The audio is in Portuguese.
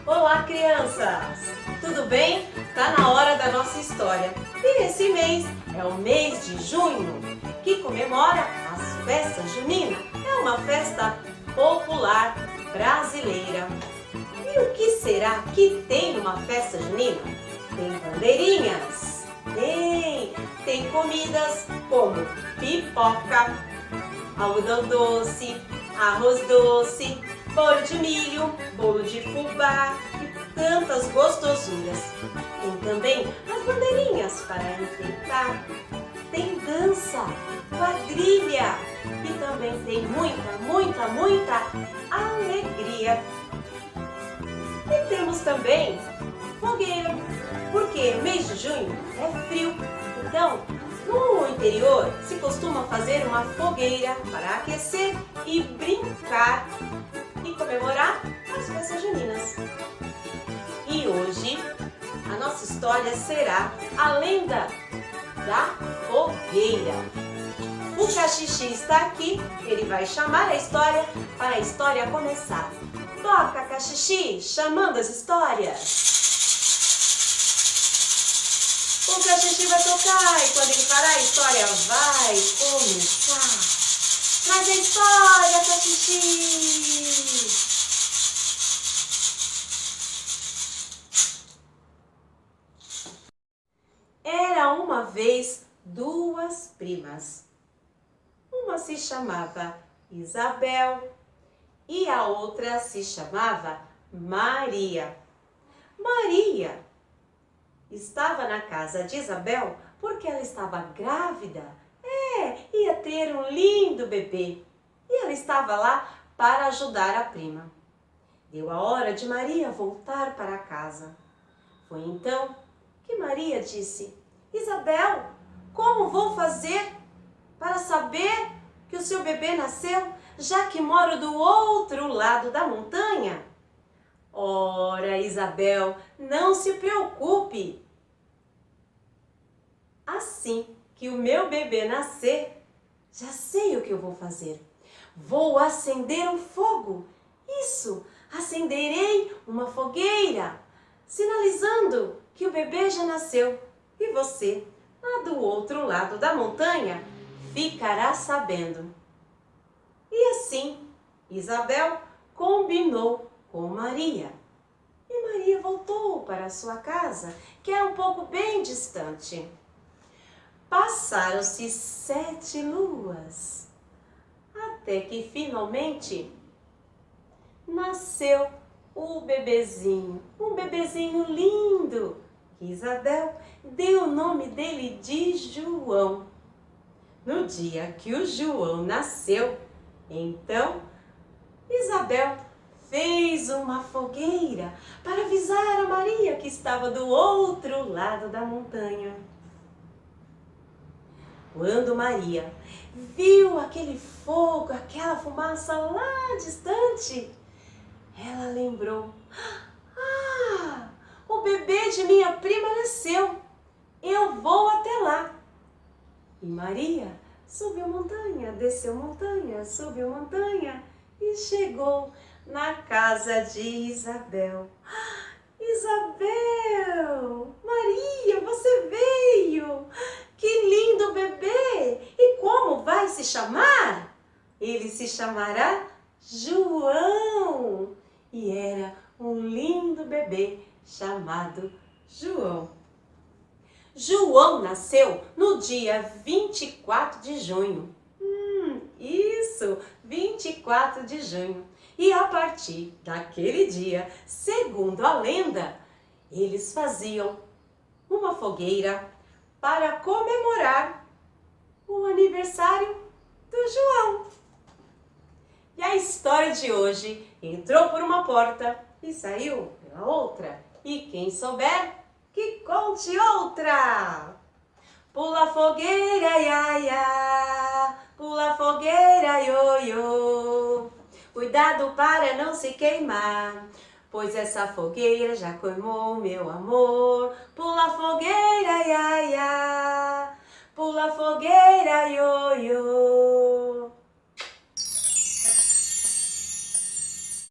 Olá, crianças! Tudo bem? Tá na hora da nossa história. E esse mês é o mês de junho, que comemora as festas juninas. É uma festa popular brasileira. E o que será que tem numa festa junina? Tem bandeirinhas, tem comidas como pipoca, algodão doce, arroz doce, bolo de milho, bolo de fubá e tantas gostosuras. Tem também as bandeirinhas para enfeitar. Tem dança, quadrilha e também tem muita alegria. E temos também fogueira, porque mês de junho é frio. Então, no interior se costuma fazer uma fogueira para aquecer e brincar e comemorar as festas juninas. E hoje a nossa história será a lenda da fogueira. O Cachixi está aqui, ele vai chamar a história para a história começar. Toca, Cachixi, chamando as histórias. O Cachixi vai tocar e quando ele parar a história vai começar. Traz a história, Cachixi! Era uma vez duas primas. Uma se chamava Isabel e a outra se chamava Maria. Maria estava na casa de Isabel porque ela estava grávida. Ia ter um lindo bebê. E ela estava lá para ajudar a prima. Deu a hora de Maria voltar para casa. Foi então que Maria disse: Isabel, como vou fazer para saber que o seu bebê nasceu, já que moro do outro lado da montanha? Ora, Isabel, não se preocupe. Assim que o meu bebê nascer, já sei o que eu vou fazer. Vou acender um fogo. Isso, acenderei uma fogueira, sinalizando que o bebê já nasceu. E você, lá do outro lado da montanha, ficará sabendo. E assim, Isabel combinou com Maria. E Maria voltou para sua casa, que era um pouco bem distante. Passaram-se 7 luas, até que finalmente nasceu o bebezinho, um bebezinho lindo, que Isabel deu o nome dele de João. No dia que o João nasceu, então Isabel fez uma fogueira para avisar a Maria que estava do outro lado da montanha. Quando Maria viu aquele fogo, aquela fumaça lá distante, ela lembrou: o bebê de minha prima nasceu, eu vou até lá. E Maria subiu montanha, desceu montanha, subiu montanha e chegou na casa de Isabel. Isabel, Maria, você veio! Que lindo bebê! E como vai se chamar? Ele se chamará João. E era um lindo bebê chamado João. João nasceu no dia 24 de junho. Isso, 24 de junho. E a partir daquele dia, segundo a lenda, eles faziam uma fogueira para comemorar história de hoje entrou por uma porta e saiu pela outra. E quem souber, que conte outra! Pula fogueira, ia, ia, pula fogueira, ioiô. Cuidado para não se queimar, pois essa fogueira já queimou meu amor. Pula fogueira,